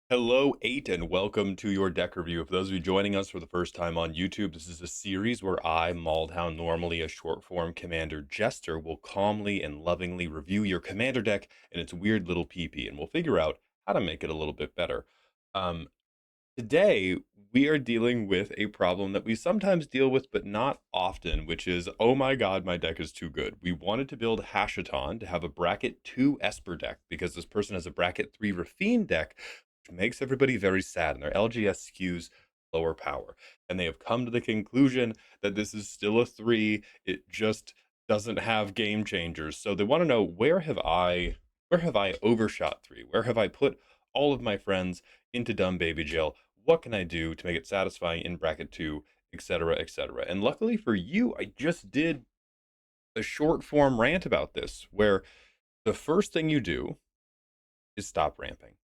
Hello, 8, and welcome to your deck review. For those of you joining us for the first time on YouTube, this is a series where I, Maldhound, normally a short-form Commander Jester, will calmly and lovingly review your Commander deck and its weird little PP, and we'll figure out how to make it a little bit better. Um, Today, we are dealing with a problem that we sometimes deal with, but not often, which is, oh my god, my deck is too good. We wanted to build Hashaton to have a bracket 2 Esper deck because this person has a bracket 3 Rafine deck, which makes everybody very sad, and their LGS skews lower power. And they have come to the conclusion that this is still a 3, it just doesn't have game changers. So they want to know, where have I overshot 3? Where have I put all of my friends into dumb baby jail? What can I do to make it satisfying in bracket 2, etc., etc.? And luckily for you, I just did a short form rant about this where the first thing you do is stop ramping.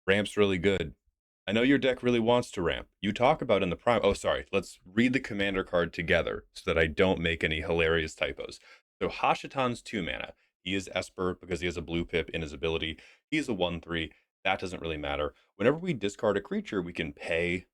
Ramp's really good. I know your deck really wants to ramp. You talk about in the prime. Oh, sorry. Let's read the commander card together so that I don't make any hilarious typos. So Hashatan's 2 mana. He is Esper because he has a blue pip in his ability. He's a 1/3. That doesn't really matter. Whenever we discard a creature, we can pay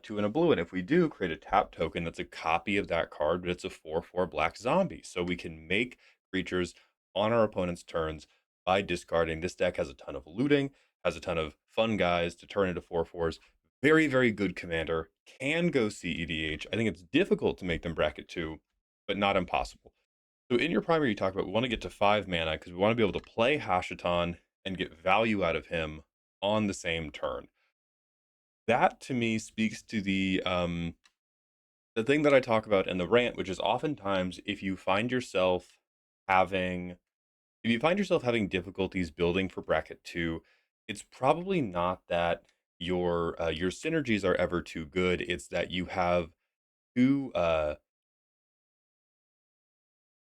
2 and a blue. And if we do, create a tap token that's a copy of that card, but it's a 4/4 black zombie. So we can make creatures on our opponent's turns by discarding. This deck has a ton of looting, has a ton of fun guys to turn into 4/4s. Very, very good commander. Can go CEDH. I think it's difficult to make them bracket 2, but not impossible. So in your primary, you talk about we want to get to 5 mana because we want to be able to play Hashaton and get value out of him on the same turn. That to me speaks to the thing that I talk about in the rant, which is oftentimes having if you find yourself having difficulties building for bracket 2, it's probably not that your synergies are ever too good. It's that too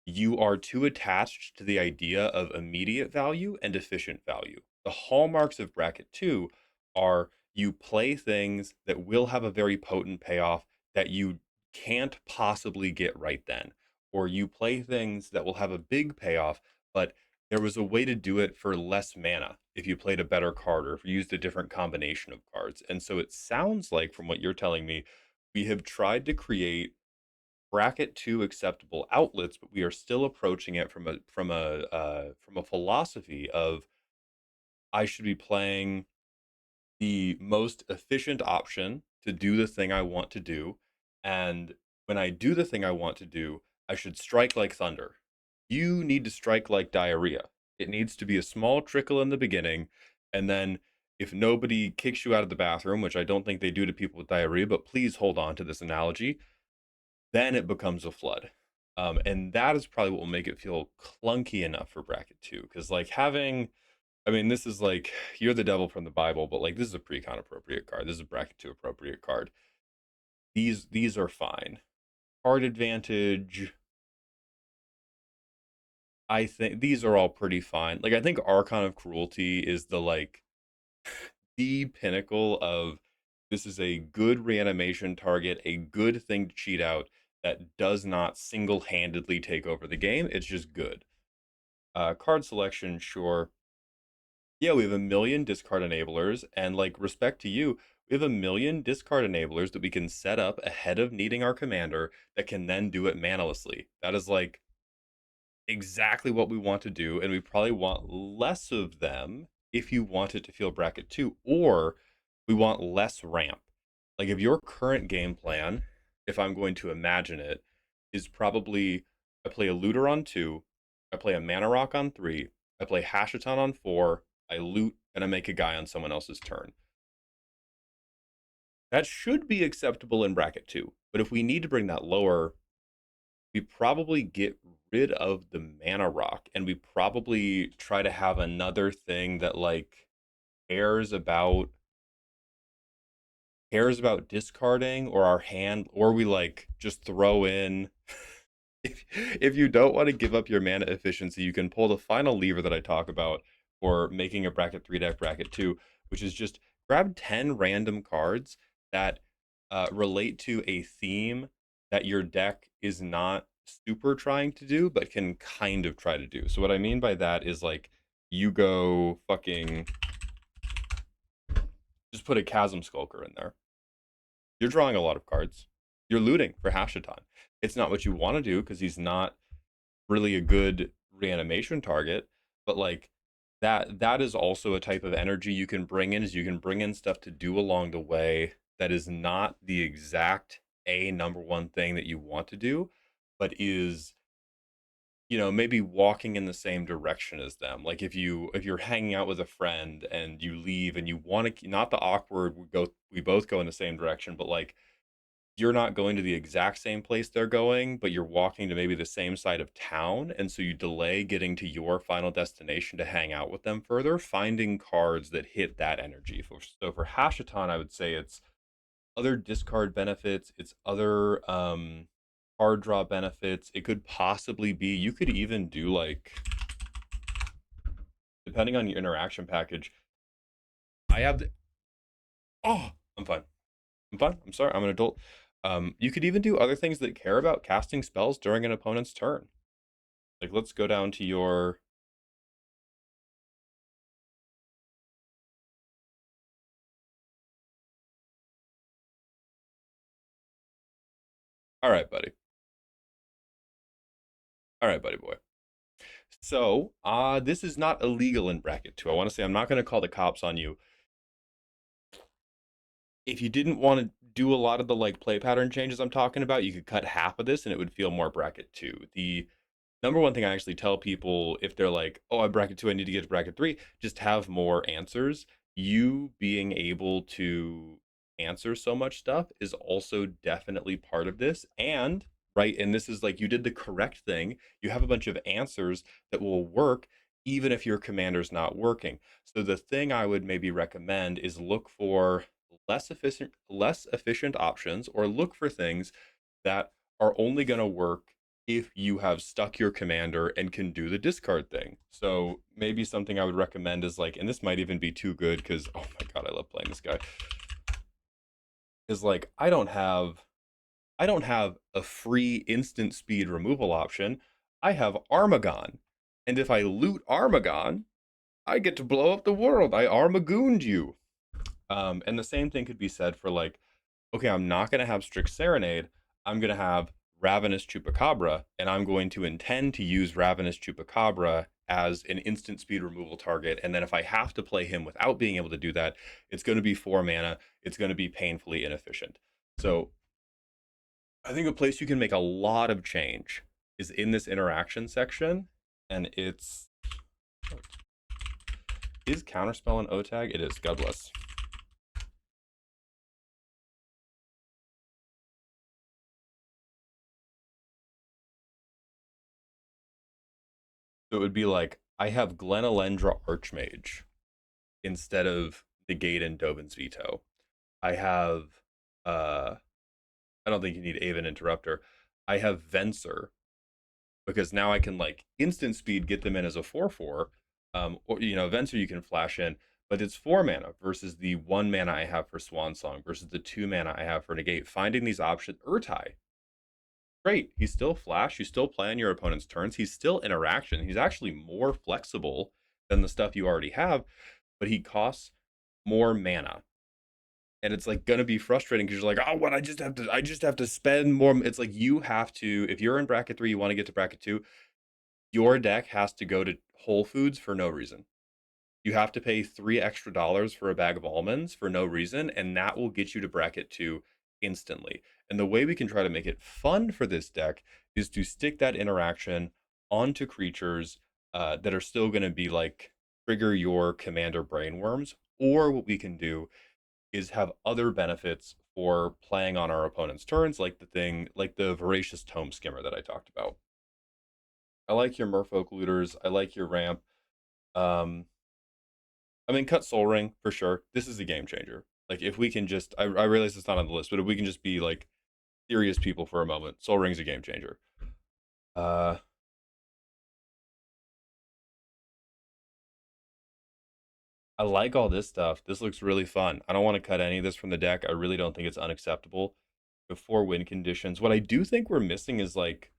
you are too attached to the idea of immediate value and efficient value. The hallmarks of bracket 2 are you play things that will have a very potent payoff that you can't possibly get right then, or you play things that will have a big payoff, but there was a way to do it for less mana if you played a better card or if you used a different combination of cards. And so it sounds like, from what you're telling me, we have tried to create bracket 2 acceptable outlets, but we are still approaching it from a philosophy of I should be playing the most efficient option to do the thing I want to do, and when I do the thing I want to do, I should strike like thunder. You need to strike like diarrhea. It needs to be a small trickle in the beginning, and then if nobody kicks you out of the bathroom, which I don't think they do to people with diarrhea, but please hold on to this analogy, then it becomes a flood. And that is probably what will make it feel clunky enough for bracket 2. Because, like, I mean, this is like, you're the devil from the Bible, but like, this is a pre-con appropriate card. This is a bracket 2 appropriate card. These are fine. Card advantage, I think these are all pretty fine. Like, I think Archon of Cruelty is the pinnacle of this is a good reanimation target, a good thing to cheat out that does not single-handedly take over the game. It's just good. Card selection, sure. Yeah, we have a million discard enablers, and like respect to you, we have a million discard enablers that we can set up ahead of needing our commander that can then do it manalessly. That is like exactly what we want to do, and we probably want less of them if you want it to feel bracket 2, or we want less ramp. Like if your current game plan, if I'm going to imagine it, is probably I play a looter on 2, I play a mana rock on 3, I play Hashaton on 4, I loot, and I make a guy on someone else's turn. That should be acceptable in bracket 2. But if we need to bring that lower, we probably get rid of the mana rock and we probably try to have another thing that like cares about cares about discarding or our hand, or we like just throw in if you don't want to give up your mana efficiency, you can pull the final lever that I talk about for making a bracket 3 deck bracket 2, which is just grab 10 random cards that relate to a theme that your deck is not super trying to do, but can kind of try to do. So what I mean by that is like you go fucking Just put a Chasm Skulker in there. You're drawing a lot of cards. You're looting for Hashiton. It's not what you want to do because he's not really a good reanimation target, but like that is also a type of energy you can bring in, is you can bring in stuff to do along the way that is not the exact a number one thing that you want to do, but is, maybe walking in the same direction as them. Like if you're hanging out with a friend and you leave and you want to, not the awkward, we both go in the same direction, but like you're not going to the exact same place they're going, but you're walking to maybe the same side of town. And so you delay getting to your final destination to hang out with them further, finding cards that hit that energy. So for Hashiton, I would say it's other discard benefits, it's other card draw benefits. It could possibly be, you could even do like, depending on your interaction package, I have the, oh, I'm fine. I'm fine. I'm sorry. I'm an adult. You could even do other things that care about casting spells during an opponent's turn. Like, let's go down to your. All right, buddy. All right, buddy boy. So, this is not illegal in bracket two. I want to say I'm not going to call the cops on you. If you didn't want to do a lot of the like play pattern changes I'm talking about, you could cut half of this and it would feel more bracket two. The number one thing I actually tell people if they're like, oh, I'm bracket two, I need to get to bracket three, just have more answers. You being able to answer so much stuff is also definitely part of this. And, right, and this is like you did the correct thing. You have a bunch of answers that will work even if your commander's not working. So the thing I would maybe recommend is look for less efficient options, or look for things that are only going to work if you have stuck your commander and can do the discard thing. So maybe something I would recommend is like, and this might even be too good because, oh my god, I love playing this guy. Is like, I don't have a free instant speed removal option. I have Armagon. And if I loot Armagon, I get to blow up the world. I Armagooned you. And the same thing could be said for like, okay, I'm not going to have Strict Serenade. I'm going to have Ravenous Chupacabra, and I'm going to intend to use Ravenous Chupacabra as an instant speed removal target. And then if I have to play him without being able to do that, it's going to be 4 mana. It's going to be painfully inefficient. So I think a place you can make a lot of change is in this interaction section, and it's is Counterspell an O tag? It is. God bless. So it would be like, I have Glen Elendra Archmage instead of Negate and Dovin's Veto. I have uh I don't think you need Aven Interrupter. I have Venser because now I can like instant speed get them in as a 4/4. Or Venser you can flash in, but it's 4 mana versus the 1 mana I have for Swan Song versus the 2 mana I have for Negate. Finding these options, Urtai, great. He's still flash. You still play on your opponent's turns. He's still interaction. He's actually more flexible than the stuff you already have, but he costs more mana. And it's like gonna be frustrating because you're like, oh, what? I just have to spend more. It's like you have to, if you're in bracket three, you want to get to bracket two, your deck has to go to Whole Foods for no reason. You have to pay $3 extra for a bag of almonds for no reason, and that will get you to bracket two instantly. And the way we can try to make it fun for this deck is to stick that interaction onto creatures that are still going to be like trigger your commander brainworms. Or what we can do is have other benefits for playing on our opponent's turns, like the Voracious Tome Skimmer that I talked about. I like your Merfolk Looters. I like your ramp. Um, I mean, cut Soul Ring for sure. This is a game changer. Like, if we can just, I realize it's not on the list, but if we can just be like serious people for a moment, Soul Ring's a game changer. Uh, I like all this stuff. This looks really fun. I don't want to cut any of this from the deck. I really don't think it's unacceptable before win conditions. What I do think we're missing is like,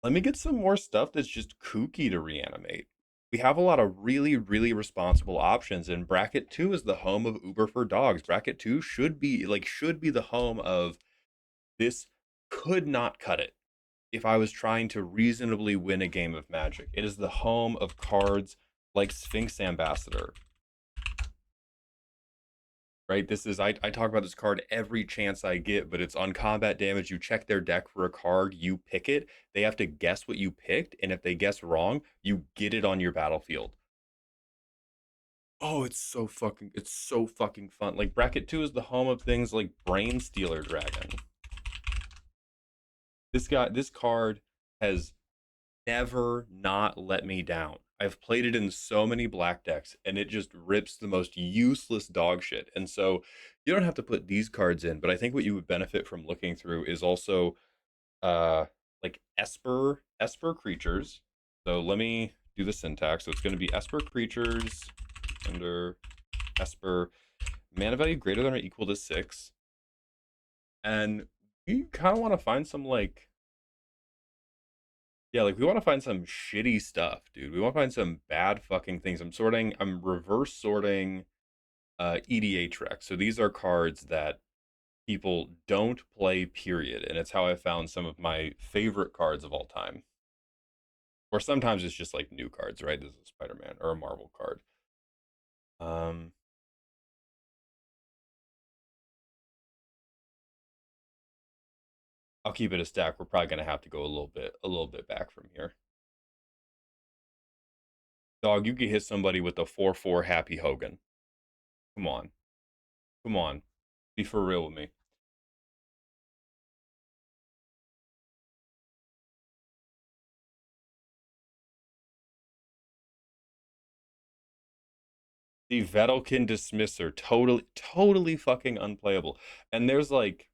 let me get some more stuff that's just kooky to reanimate. we have a lot of really, really responsible options, and bracket two is the home of Uber for dogs. Bracket two should be the home of this. Could not cut it if I was trying to reasonably win a game of Magic. It is the home of cards like Sphinx Ambassador, right? I talk about this card every chance I get, but it's on combat damage. You check their deck for a card, you pick it. They have to guess what you picked, and if they guess wrong, you get it on your battlefield. Oh, it's so fucking fun. Like bracket two is the home of things like Brain Stealer Dragon. This card has never not let me down. I've played it in so many black decks, and it just rips the most useless dog shit. And so you don't have to put these cards in, but I think what you would benefit from looking through is also uh like Esper creatures. So let me do the syntax. So it's going to be Esper creatures under Esper mana value greater than or equal to 6. And we kind of want to find some like yeah, like we want to find some shitty stuff, dude. We want to find some bad fucking things. I'm reverse sorting EDH Rex. So these are cards that people don't play, period. And it's how I found some of my favorite cards of all time. Or sometimes it's just like new cards, right? This is a Spider-Man or a Marvel card. Um I'll keep it a stack. We're probably gonna have to go a little bit back from here. Dog, you could hit somebody with a 4/4 Happy Hogan. Come on. Come on. Be for real with me. The Vettelkin Dismisser, totally fucking unplayable. And there's like,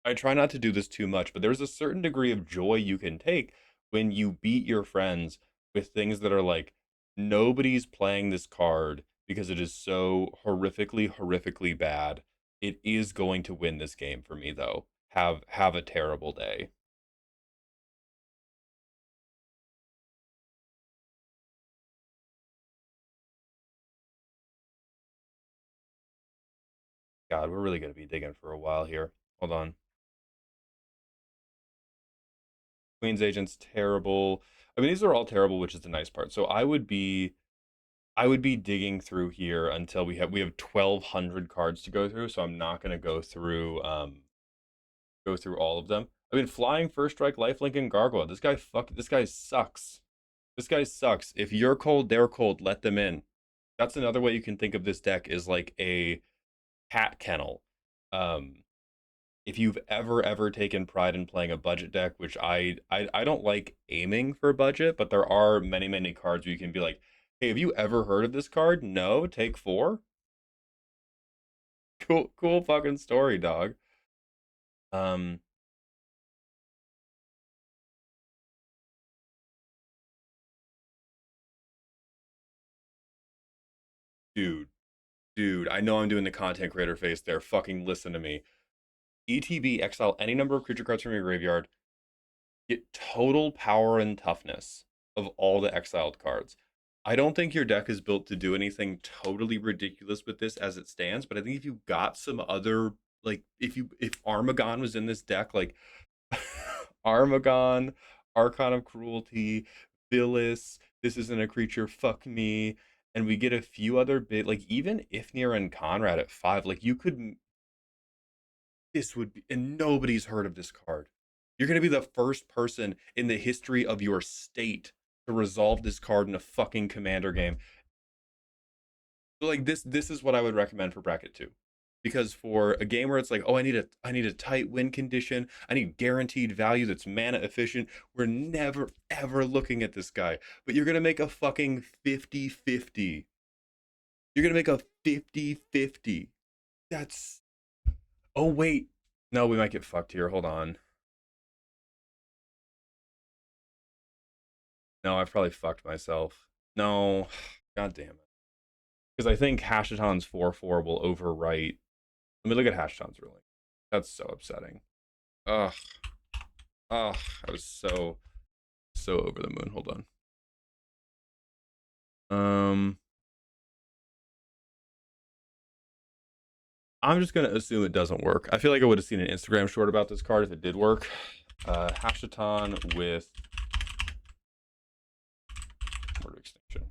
I try not to do this too much, but there's a certain degree of joy you can take when you beat your friends with things that are like, nobody's playing this card because it is so horrifically bad. It is going to win this game for me though. Have a terrible day. God, we're really gonna be digging for a while here. Hold on. Queen's Agent's terrible. I mean, these are all terrible, which is the nice part. So I would be digging through here until we have 1,200 cards to go through. So I'm not gonna go through all of them. I mean, Flying First Strike, Lifelink, and Gargoyle. This guy sucks. This guy sucks. If you're cold, they're cold. Let them in. That's another way you can think of this deck is like a cat kennel. Um, if you've ever taken pride in playing a budget deck, which I don't like aiming for budget, but there are many cards where you can be like, hey, have you ever heard of this card? No, take four. Cool fucking story, dog. Um, dude, dude, I know I'm doing the content creator face there. Fucking listen to me. ETB exile any number of creature cards from your graveyard. Get total power and toughness of all the exiled cards. I don't think your deck is built to do anything totally ridiculous with this as it stands, but I think if you got some other like if Armagon was in this deck, like Armagon, Archon of Cruelty, Villis, This Isn't a Creature, Fuck Me, and we get a few other bit like even Ifnir and Conrad at 5, like you could this would be, and nobody's heard of this card. You're going to be the first person in the history of your state to resolve this card in a fucking commander game. So like this is what I would recommend for bracket 2. Because for a game where it's like, oh, I need a tight win condition, I need guaranteed value that's mana efficient, we're never ever looking at this guy. But you're going to make a fucking 50-50. You're going to make a 50-50. That's Oh wait. No, we might get fucked here. Hold on. No, I've probably fucked myself. No, god damn it. Because I think Hashaton's 4/4 will overwrite. Let me look at Hashaton's ruling. That's so upsetting. Ugh. Ugh. I was so over the moon. Hold on. Um, I'm just gonna assume it doesn't work. I feel like I would have seen an Instagram short about this card if it did work. Hashaton with Word Extinction.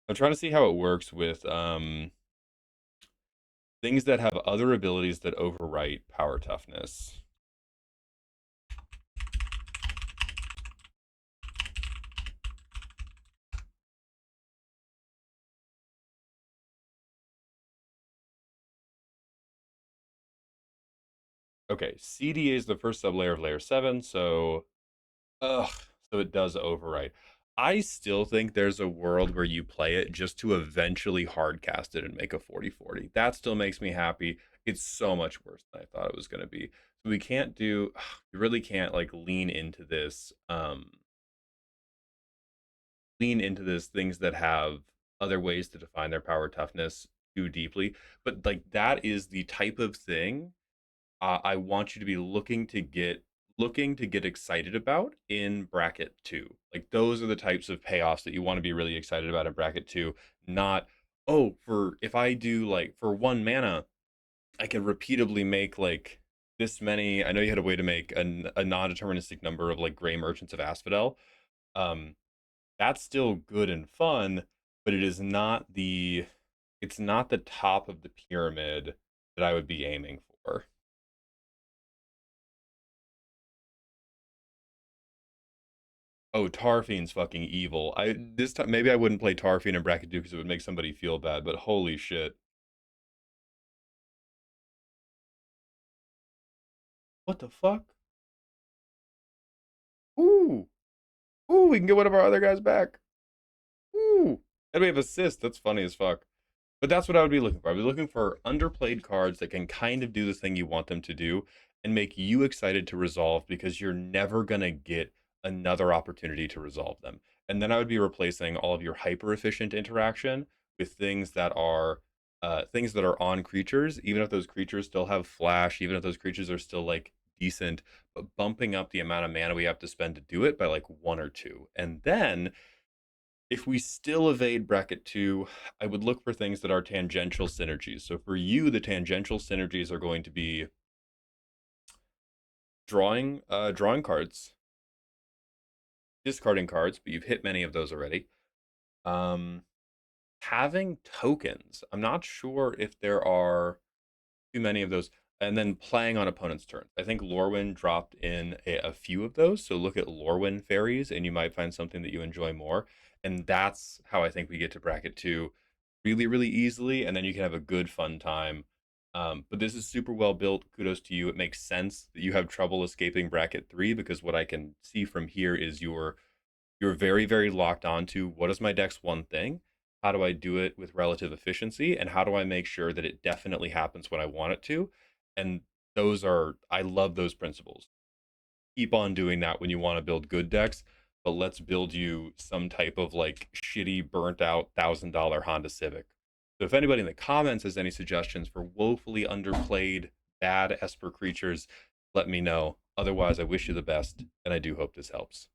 I'm trying to see how it works with things that have other abilities that overwrite power toughness. Okay, CDA is the first sublayer of layer 7, so ugh, so it does overwrite. I still think there's a world where you play it just to eventually hardcast it and make a 40/40. That still makes me happy. It's so much worse than I thought it was going to be. So we can't do, you really can't like lean into this things that have other ways to define their power toughness too deeply. But like that is the type of thing I want you to be looking to get excited about in bracket two. Like those are the types of payoffs that you want to be really excited about in bracket two. Not, oh, for if I do like for 1 mana, I can repeatedly make like this many. I know you had a way to make a non-deterministic number of like gray merchants of asphodel. Um, that's still good and fun, but it's not the top of the pyramid that I would be aiming for. Oh, Tarfine's fucking evil. I this time maybe I wouldn't play Tarfine in bracket 2 because it would make somebody feel bad, but holy shit. What the fuck? Ooh. Ooh, we can get one of our other guys back. Ooh. And we have assist. That's funny as fuck. But that's what I would be looking for. I'd be looking for underplayed cards that can kind of do the thing you want them to do and make you excited to resolve because you're never going to get another opportunity to resolve them. And then I would be replacing all of your hyper efficient interaction with things that are on creatures, even if those creatures still have flash, even if those creatures are still like decent, but bumping up the amount of mana we have to spend to do it by like one or two. And then if we still evade bracket two, I would look for things that are tangential synergies. So for you, the tangential synergies are going to be drawing cards, discarding cards, but you've hit many of those already. Um, having tokens. I'm not sure if there are too many of those. And then playing on opponent's turns. I think Lorwyn dropped in a few of those. So look at Lorwyn fairies, and you might find something that you enjoy more. And that's how I think we get to bracket two really, really easily. And then you can have a good, fun time. But this is super well built. Kudos to you. It makes sense that you have trouble escaping bracket three because what I can see from here is you're very, very locked onto what is my deck's one thing? How do I do it with relative efficiency? And how do I make sure that it definitely happens when I want it to? And I love those principles. Keep on doing that when you want to build good decks, but let's build you some type of like shitty, burnt out $1,000 Honda Civic. So if anybody in the comments has any suggestions for woefully underplayed, bad Esper creatures, let me know. Otherwise, I wish you the best, and I do hope this helps.